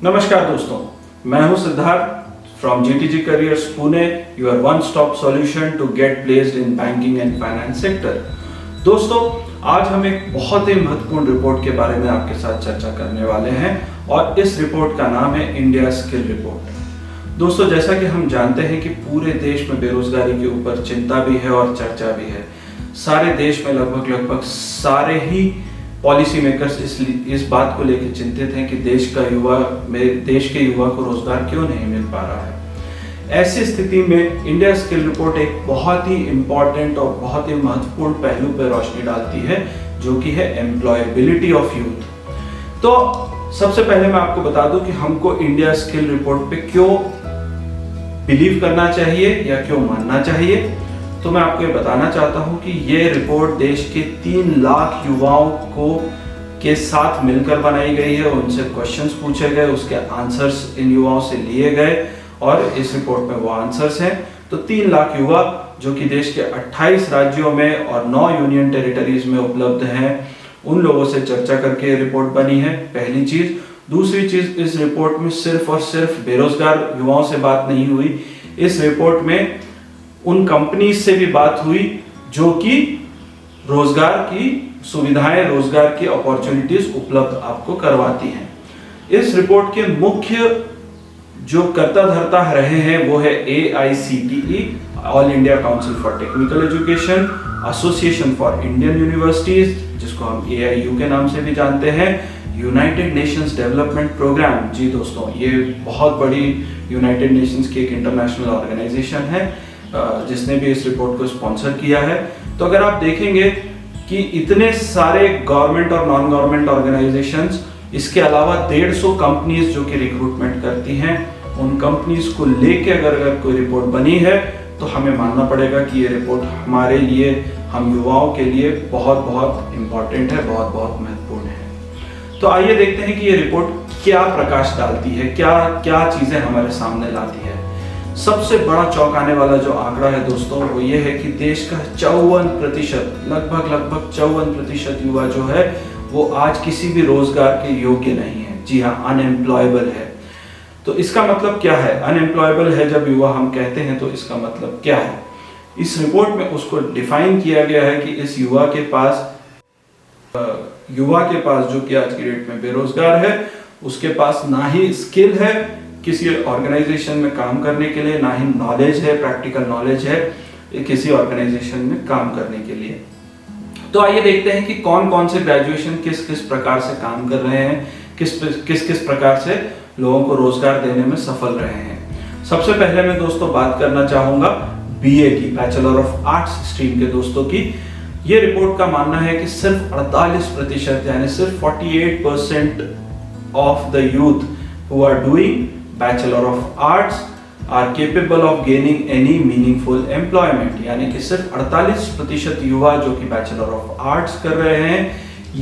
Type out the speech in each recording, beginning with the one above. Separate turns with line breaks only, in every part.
नमस्कार दोस्तों, मैं हूं Siddharth from GTG careers Pune, your one stop solution to get placed in banking and finance sector. दोस्तों, आज हम एक बहुत ही महत्वपूर्ण रिपोर्ट के बारे में आपके साथ चर्चा करने वाले हैं और इस रिपोर्ट का नाम है इंडिया स्किल रिपोर्ट। दोस्तों, जैसा कि हम जानते हैं कि पूरे देश में बेरोजगारी के ऊपर चिंता भी है और चर्चा भी है। सारे देश में लगभग सारे ही पॉलिसी मेकर्स इस बात को लेकर चिंतित हैं कि देश के युवा को रोजगार क्यों नहीं मिल पा रहा है। ऐसी स्थिति में इंडिया स्किल रिपोर्ट एक बहुत ही इंपॉर्टेंट और बहुत ही महत्वपूर्ण पहलू पर रोशनी डालती है, जो कि है एम्प्लॉयबिलिटी ऑफ यूथ। तो सबसे पहले मैं आपको बता दूं कि हमको इंडिया स्किल रिपोर्ट पे क्यों बिलीव करना चाहिए या क्यों मानना चाहिए। तो मैं आपको ये बताना चाहता हूं कि ये रिपोर्ट देश के 3 लाख युवाओं के साथ मिलकर बनाई गई है। उनसे क्वेश्चंस पूछे गए, उसके आंसर्स इन युवाओं से लिए गए और इस रिपोर्ट में वो आंसर्स हैं। तो 3 लाख युवा जो कि देश के 28 राज्यों में और 9 यूनियन टेरिटरीज में उपलब्ध हैं, उन लोगों से चर्चा करके रिपोर्ट बनी है, पहली चीज। दूसरी चीज, इस रिपोर्ट में सिर्फ और सिर्फ बेरोजगार युवाओं से बात नहीं हुई। इस रिपोर्ट में उन कंपनीज से भी बात हुई जो कि रोजगार की सुविधाएं, रोजगार की अपॉर्चुनिटीज उपलब्ध आपको करवाती हैं। इस रिपोर्ट के मुख्य जो कर्ता धर्ता रहे हैं वो है AICTE, all India council for technical education, association for Indian universities, जिसको हम AIU के नाम से भी जानते हैं, यूनाइटेड नेशंस डेवलपमेंट प्रोग्राम। जी दोस्तों, ये बहुत बड़ी यूनाइटेड नेशंस की एक इंटरनेशनल ऑर्गेनाइजेशन है जिसने भी इस रिपोर्ट को स्पॉन्सर किया है। तो अगर आप देखेंगे कि इतने सारे गवर्नमेंट और नॉन गवर्नमेंट ऑर्गेनाइजेशंस, इसके अलावा 150 कंपनीज जो कि रिक्रूटमेंट करती हैं, उन कंपनीज को लेके अगर कोई रिपोर्ट बनी है तो हमें मानना पड़ेगा कि ये रिपोर्ट हमारे लिए, हम युवाओं के लिए बहुत बहुत इंपॉर्टेंट है, बहुत बहुत महत्वपूर्ण है। तो आइए देखते हैं कि ये रिपोर्ट क्या प्रकाश डालती है, क्या क्या चीजें हमारे सामने लाती है। सबसे बड़ा चौंकाने वाला जो आंकड़ा है दोस्तों, वो ये है कि देश का 54%, लगभग 54% युवा जो है वो आज किसी भी रोजगार के योग्य नहीं है। जी हाँ, अनएम्प्लॉयबल है। तो इसका मतलब क्या है? अनएम्प्लॉयबल है जब युवा हम कहते हैं तो इसका मतलब क्या है? इस रिपोर्ट में उसको डिफाइन किया गया है कि इस युवा के पास जो कि आज की डेट में बेरोजगार है, उसके पास ना ही स्किल है किसी ऑर्गेनाइजेशन में काम करने के लिए, ना ही नॉलेज है, प्रैक्टिकल नॉलेज है किसी ऑर्गेनाइजेशन में काम करने के लिए। तो आइए देखते हैं कि कौन कौन से ग्रेजुएशन किस किस प्रकार से काम कर रहे हैं, किस प्रकार से लोगों को रोजगार देने में सफल रहे हैं। सबसे पहले मैं दोस्तों बात करना चाहूंगा BA की, बैचलर ऑफ आर्ट्स स्ट्रीम के दोस्तों की। ये रिपोर्ट का मानना है कि सिर्फ 48% यानी सिर्फ 48% of the youth who are doing Bachelor of Arts are capable of gaining any meaningful employment, यानी कि सिर्फ 48% युवा जो कि बैचलर ऑफ आर्ट्स कर रहे हैं,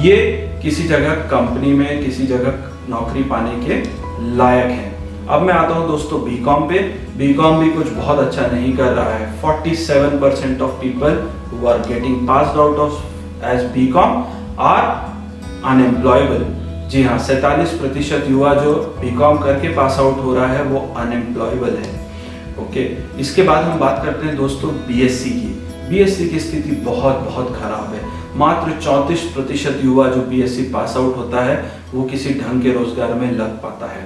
ये किसी जगह कंपनी में, किसी जगह नौकरी पाने के लायक हैं। अब मैं आता हूं दोस्तों BCom पे। BCom भी कुछ बहुत अच्छा नहीं कर रहा है। 47% of people who are getting passed out of as BCom are unemployable. जी हाँ, 47% युवा जो BCom करके पास आउट हो रहा है वो अनएम्प्लॉयबल है। ओके, इसके बाद हम बात करते हैं दोस्तों BSc की। BSc की स्थिति बहुत बहुत खराब है। मात्र 34% युवा जो BSc पास आउट होता है वो किसी ढंग के रोजगार में लग पाता है।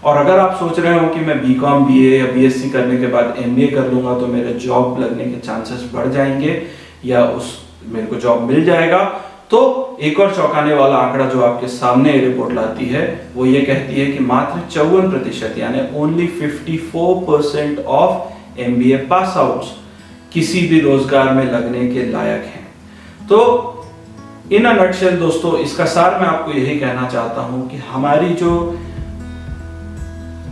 और अगर आप सोच रहे हो कि मैं BCom, BA या BSc करने के बाद MBA कर लूंगा तो मेरे जॉब लगने के चांसेस बढ़ जाएंगे या मेरे को जॉब मिल जाएगा, तो एक और चौंकाने वाला आंकड़ा जो आपके सामने रिपोर्ट लाती है वो ये कहती है कि मात्र 54% यानी only 54% of MBA pass outs किसी भी रोजगार में लगने के लायक हैं। तो इन अ नटशेल दोस्तों, इसका सार मैं आपको यही कहना चाहता हूं कि हमारी जो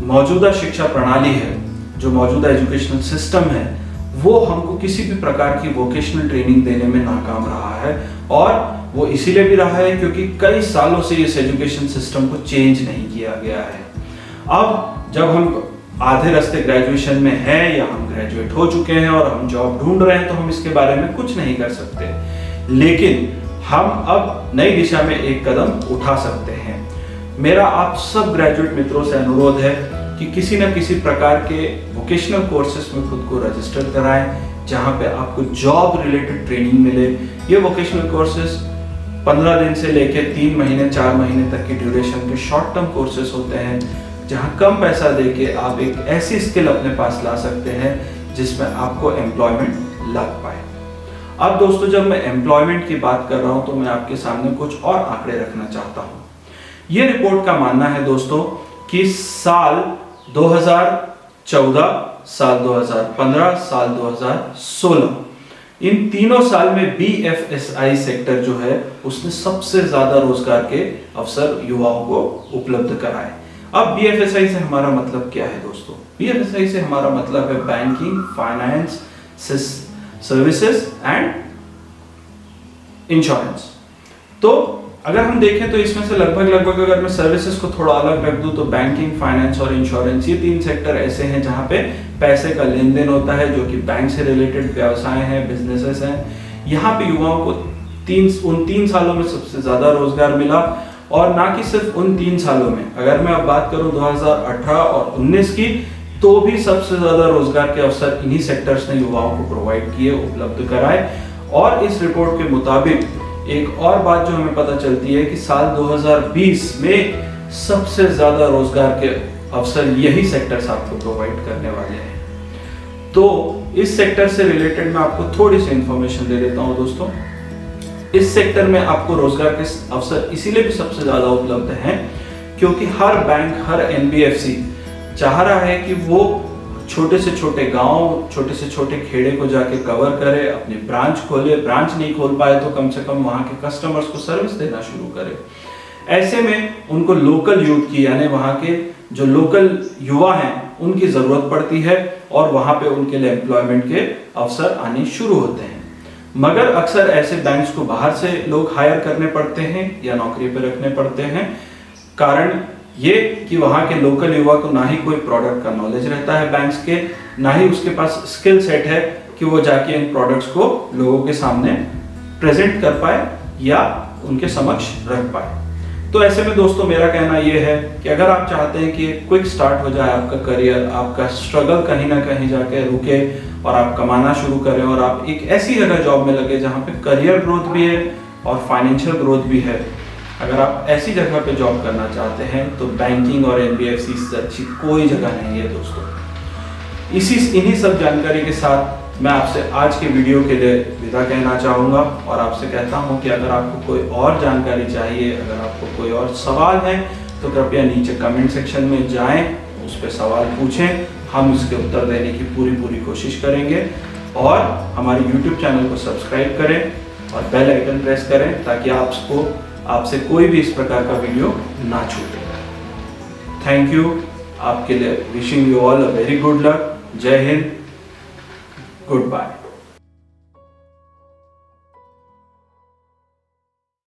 मौजूदा शिक्षा प्रणाली है, जो मौजूदा एजुकेशनल सिस्टम है, वो हमको किसी भी प्रकार की वोकेशनल ट्रेनिंग देने में नाकाम रहा है। और वो इसीलिए भी रहा है क्योंकि कई सालों से इस एजुकेशन सिस्टम को चेंज नहीं किया गया है। अब जब हम आधे रास्ते ग्रेजुएशन में हैं या हम ग्रेजुएट हो चुके हैं और हम जॉब ढूंढ रहे हैं तो हम इसके बारे में कुछ नहीं कर सकते, लेकिन हम अब नई दिशा में एक कदम उठा सकते हैं। मेरा आप सब ग्रेजुएट मित्रों से अनुरोध है कि किसी न किसी प्रकार के वोकेशनल कोर्सेज में खुद को रजिस्टर कराएं, जहां पे आपको जॉब रिलेटेड ट्रेनिंग मिले। ये वोकेशनल कोर्सेज 15 दिन से लेकर 3 महीने 4 महीने तक की ड्यूरेशन के शॉर्ट टर्म कोर्सेज होते हैं, जहां कम पैसा देके आप एक ऐसी स्किल अपने पास ला सकते हैं जिसमें आपको एम्प्लॉयमेंट लग पाए। अब दोस्तों, जब मैं एम्प्लॉयमेंट की बात कर रहा हूं तो मैं आपके सामने कुछ और आंकड़े रखना चाहता हूं। ये रिपोर्ट का मानना है दोस्तों कि साल 2014, साल 2015, साल 2016, इन तीनों साल में BFSI सेक्टर जो है उसने सबसे ज्यादा रोजगार के अवसर युवाओं को उपलब्ध कराए। अब BFSI से हमारा मतलब क्या है दोस्तों? BFSI से हमारा मतलब है banking, finance, services and insurance. तो अगर हम देखें तो इसमें से लगभग अगर मैं सर्विसेज को थोड़ा अलग रख दूं तो बैंकिंग, फाइनेंस और इंश्योरेंस, ये 3 सेक्टर ऐसे हैं जहां पे पैसे का लेन देन होता है, जो कि बैंक से रिलेटेड व्यवसाय हैं, बिजनेसेस हैं। यहाँ पे युवाओं को उन 3 सालों में सबसे ज्यादा रोजगार मिला। और ना कि सिर्फ उन 3 सालों में, अगर मैं अब बात करूं 2018 और 19 की, तो भी सबसे ज्यादा रोजगार के अवसर इन्हीं सेक्टर्स ने युवाओं को प्रोवाइड किए, उपलब्ध कराए। और इस रिपोर्ट के मुताबिक एक और बात जो हमें पता चलती है कि साल 2020 में सबसे ज्यादा रोजगार के अवसर यही सेक्टर्स आपको प्रोवाइड करने वाले हैं। तो इस सेक्टर से रिलेटेड मैं आपको थोड़ी सी इंफॉर्मेशन दे देता हूं दोस्तों। इस सेक्टर में आपको रोजगार के अवसर इसीलिए भी सबसे ज्यादा उपलब्ध हैं क्योंकि हर बैंक, हर NBFC चाह रहा है कि वो छोटे से छोटे गांव, छोटे से छोटे खेड़े को जाके कवर करे, अपनी ब्रांच खोले। ब्रांच नहीं खोल पाए तो कम से कम वहां के कस्टमर्स को सर्विस देना शुरू करे। ऐसे में उनको लोकल यूथ की, यानी वहां के जो लोकल युवा हैं, उनकी जरूरत पड़ती है और वहां पे उनके लिए एम्प्लॉयमेंट के अवसर आने शुरू होते हैं। मगर अक्सर ऐसे बैंक्स को बाहर से लोग हायर करने पड़ते हैं या नौकरी पर रखने पड़ते हैं। कारण ये कि वहाँ के लोकल युवा को ना ही कोई प्रोडक्ट का नॉलेज रहता है बैंक्स के, ना ही उसके पास स्किल सेट है कि वो जाके इन प्रोडक्ट्स को लोगों के सामने प्रेजेंट कर पाए या उनके समक्ष रख पाए। तो ऐसे में दोस्तों मेरा कहना ये है कि अगर आप चाहते हैं कि क्विक स्टार्ट हो जाए आपका करियर, आपका स्ट्रगल कहीं ना कहीं जाके रुके और आप कमाना शुरू करें और आप एक ऐसी जगह जॉब में लगे जहाँ पे करियर ग्रोथ भी है और फाइनेंशियल ग्रोथ भी है, अगर आप ऐसी जगह पे जॉब करना चाहते हैं तो बैंकिंग और NBFC से अच्छी कोई जगह नहीं है दोस्तों। इन्हीं सब जानकारी के साथ मैं आपसे आज के वीडियो के लिए विदा कहना चाहूँगा और आपसे कहता हूँ कि अगर आपको कोई और जानकारी चाहिए, अगर आपको कोई और सवाल है तो कृपया नीचे कमेंट सेक्शन में जाएं, उस पर सवाल पूछें, हम इसके उत्तर देने की पूरी कोशिश करेंगे। और हमारे YouTube चैनल को सब्सक्राइब करें और बेल आइकन प्रेस करें ताकि आपसे कोई भी इस प्रकार का वीडियो ना छूटे। Thank you. आपके लिए wishing you all a very good luck. जय हिंद, गुड बाय।